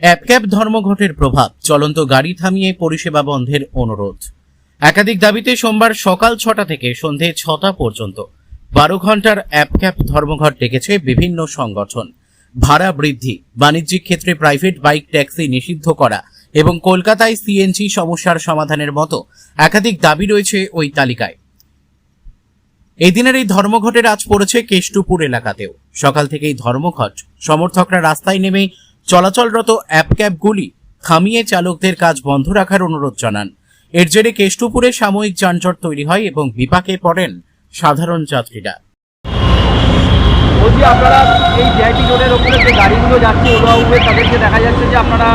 অ্যাপক্যাব ধর্মঘটের প্রভাব, চলন্ত গাড়ি থামিয়ে পরিষেবা বন্ধের অনুরোধ। একাধিক দাবিতে সোমবার সকাল 6টা থেকে সন্ধে 6টা পর্যন্ত 12 ঘন্টার অ্যাপক্যাব ধর্মঘট ডেকেছে বিভিন্ন সংগঠন। ভাড়া বৃদ্ধি, বাণিজ্যিক ক্ষেত্রে প্রাইভেট বাইক ট্যাক্সি নিষিদ্ধ করা এবং কলকাতায় সিএনজি সমস্যার সমাধানের মতো একাধিক দাবি রয়েছে ওই তালিকায়। এই দিনের এই ধর্মঘটের আজ পড়েছে কেষ্টপুর এলাকাতেও। সকাল থেকেই ধর্মঘট সমর্থকরা রাস্তায় নেমে চলাচলরত অ্যাপক্যাবগুলি থামিয়ে চালকদের কাজ বন্ধ রাখার অনুরোধ জানান। এর জেরে কেষ্টপুরে সাময়িক যানজট তৈরি হয় এবং বিপাকে পড়েন সাধারণ যাত্রীরা। বলছি, আপনারা এই ভিআইপি রোডের ওপরে যে গাড়িগুলো যাচ্ছে ওলা উবের, তাদেরকে দেখা যাচ্ছে যে আপনারা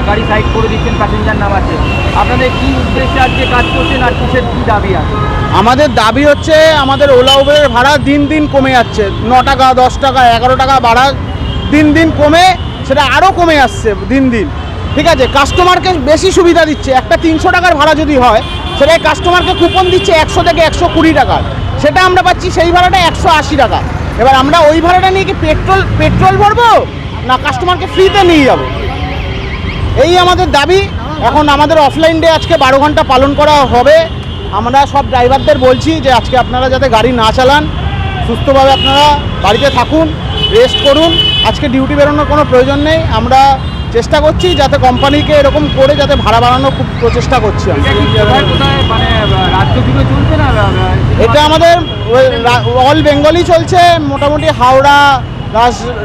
গাড়ি সাইড করে দিচ্ছেন, প্যাসেঞ্জার নামাচ্ছে। আপনাদের কি উদ্দেশ্যে আজকে কাজ করছেন আর কিসের কি দাবি আছে? আমাদের দাবি হচ্ছে আমাদের ওলা উবেরের ভাড়া দিন দিন কমে যাচ্ছে। 9 টাকা, 10 টাকা, 11 টাকা ভাড়া দিন দিন কমে, সেটা আরও কমে আসছে দিন দিন। ঠিক আছে, কাস্টমারকে বেশি সুবিধা দিচ্ছে। একটা 300 টাকার ভাড়া যদি হয়, সেটাই কাস্টমারকে কুপন দিচ্ছে 100 থেকে 120 টাকার। সেটা আমরা পাচ্ছি সেই ভাড়াটা 180 টাকা। এবার আমরা ওই ভাড়াটা নিয়ে কি পেট্রোল ভরবো না কাস্টমারকে ফ্রিতে নিয়ে যাব? এই আমাদের দাবি। এখন আমাদের অফলাইন ডে আজকে 12 ঘন্টা পালন করা হবে। আমরা সব ড্রাইভারদের বলছি যে আজকে আপনারা যাতে গাড়ি না চালান, সুস্থভাবে আপনারা বাড়িতে থাকুন, রেস্ট করুন। আজকে ডিউটি বেরোনোর কোনো প্রয়োজন নেই। আমরা চেষ্টা করছি যাতে কোম্পানিকে এরকম করে যাতে ভাড়া বাড়ানোর খুব প্রচেষ্টা করছি। এটা আমাদের অল বেঙ্গলই চলছে। মোটামুটি Howrah,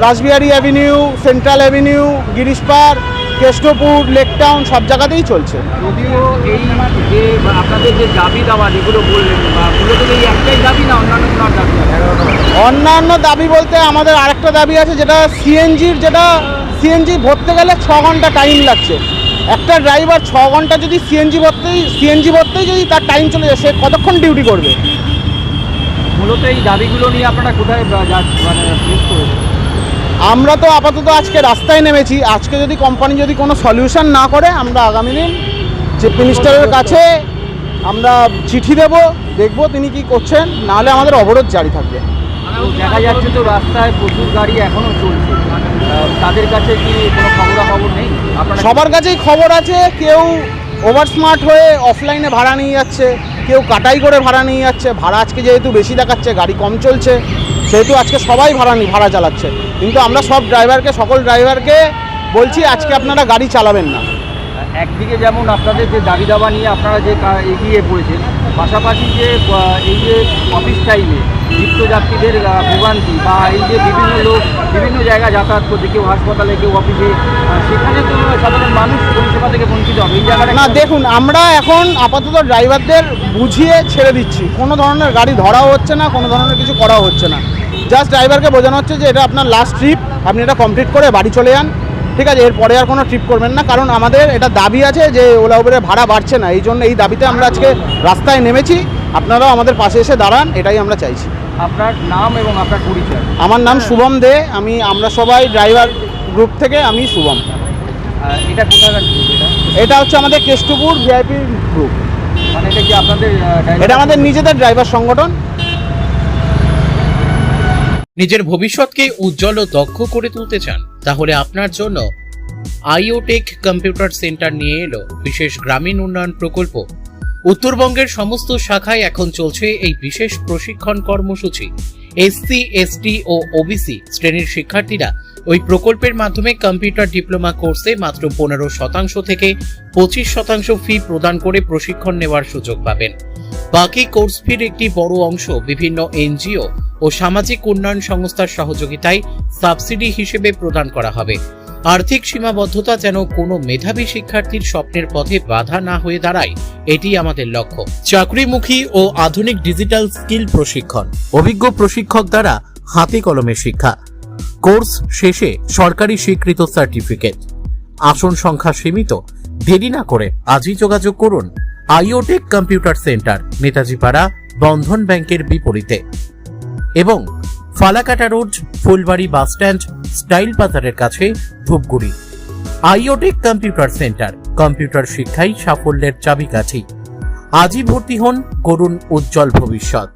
Rashbehari avenue, central avenue, Girish park, Keshtopur, lake town সব জায়গাতেই চলছে। যদিও এই যে আপনাদের যে দাবি দাওয়া যেগুলো বললেন, মূলত এই একটাই দাবি না অন্যান্য দাবি? অন্যান্য দাবি বলতে আমাদের আরেকটা দাবি আছে, যেটা সিএনজি ভরতে গেলে 6 ঘন্টা টাইম লাগছে। একটা ড্রাইভার 6 ঘন্টা যদি সিএনজি ভরতেই যদি তার টাইম চলে যায়, সে কতক্ষণ ডিউটি করবে? মূলত এই দাবিগুলো নিয়ে আপনারা কোথায় ফেস করেছেন? আমরা তো আপাতত আজকে রাস্তায় নেমেছি। আজকে যদি কোম্পানি যদি কোনো সলিউশন না করে, আমরা আগামী দিন চিফ মিনিস্টারের কাছে আমরা চিঠি দেখব তিনি কি করছেন, নাহলে আমাদের অবরোধ জারি থাকবে। দেখা যাচ্ছে তো রাস্তায় প্রচুর গাড়ি এখনও চলছে, তাদের কাছে কি কোনো খবর নেই? সবার কাছেই খবর আছে। কেউ ওভার স্মার্ট হয়ে অফলাইনে ভাড়া নিয়ে যাচ্ছে, কেউ কাটাই করে ভাড়া নিয়ে যাচ্ছে। ভাড়া আজকে যেহেতু বেশি দেখাচ্ছে, গাড়ি কম চলছে, সেহেতু আজকে সবাই ভাড়া চালাচ্ছে। কিন্তু আমরা সকল ড্রাইভারকে বলছি আজকে আপনারা গাড়ি চালাবেন না। একদিকে যেমন আপনাদের যে দাবি দাবা নিয়ে আপনারা যে এগিয়ে পড়েছেন, পাশাপাশি যে এই যে অফিস টাইমে নিত্যযাত্রীদের ভোগান্তি বা এই যে বিভিন্ন লোক বিভিন্ন জায়গায় যাতায়াত করছে, কেউ হাসপাতালে, কেউ অফিসে, সেখানে তো সাধারণ মানুষ পরিষেবা থেকে বঞ্চিত হবে। এই জায়গাটা না, দেখুন, আমরা এখন আপাতত ড্রাইভারদের বুঝিয়ে ছেড়ে দিচ্ছি। কোনো ধরনের গাড়ি ধরাও হচ্ছে না, কোনো ধরনের কিছু করাও হচ্ছে না। জাস্ট ড্রাইভারকে বোঝানো হচ্ছে যে এটা আপনার লাস্ট ট্রিপ, আপনি এটা কমপ্লিট করে বাড়ি চলে যান। ঠিক আছে, এরপরে আর কোনো ট্রিপ করবেন না। কারণ আমাদের এটা দাবি আছে যে ওলা উবেরের ভাড়া বাড়ছে না। এই জন্য এই দাবিতে আমরা আজকে রাস্তায় নেমেছি। আপনারাও আমাদের পাশে এসে দাঁড়ান, এটাই আমরা চাইছি। আপনার নাম এবং আপনার পরিচয়? আমার নাম শুভম দে। আমরা সবাই ড্রাইভার গ্রুপ থেকে, আমি শুভম। এটা কোথায়? এটা হচ্ছে আমাদের কেষ্টপুর ভিআইপি গ্রুপ। মানে এটা কি আপনাদের? এটা আমাদের নিজেদের ড্রাইভার সংগঠন। নিজের ভবিষ্যৎকে উজ্জ্বল ও দক্ষ করে তুলতে চান? তাহলে আপনার জন্য আইওটেক কম্পিউটার সেন্টার নিয়ে এলো বিশেষ গ্রামীণ উন্নয়ন প্রকল্প। উত্তরবঙ্গের সমস্ত শাখায় এখন চলছে এই বিশেষ প্রশিক্ষণ কর্মসূচি। এসসি, এসটি ও ওবিসি শ্রেণীর শিক্ষার্থীরা ওই প্রকল্পের মাধ্যমে কম্পিউটার ডিপ্লোমা কোর্সে মাত্র 15% থেকে 25% ফি প্রদান করে প্রশিক্ষণ নেওয়ার সুযোগ পাবেন। বাকি কোর্স ফির একটি বড় অংশ বিভিন্ন এনজিও ও সামাজিক উন্নয়ন সংস্থার সহযোগিতায় সাবসিডি হিসেবে প্রদান করা হবে। আর্থিক সীমাবদ্ধতা যেন কোনো মেধাবী শিক্ষার্থীর স্বপ্নের পথে বাধা না হয়ে দাঁড়ায়, এটি আমাদের লক্ষ্য। চাকরিমুখী ও আধুনিক ডিজিটাল স্কিল প্রশিক্ষণ, অভিজ্ঞ প্রশিক্ষক দ্বারা হাতে কলমে শিক্ষা। কোর্স শেষে সরকারি স্বীকৃত সার্টিফিকেট। আসন সংখ্যা সীমিত। দেরি না করে আজই যোগাযোগ করুন আইওটেক কম্পিউটার সেন্টার, নেতাজিপাড়া, বন্ধন ব্যাংকের বিপরীতে এবং Falakata road, Phulbari bus stand, style বাজারের কাছে, ধূপগুড়ি। আইওটেক কম্পিউটার সেন্টার, কম্পিউটার শিক্ষাই সাফল্যের চাবিকাঠি। আজই ভর্তি হন, করুন উজ্জ্বল ভবিষ্যৎ।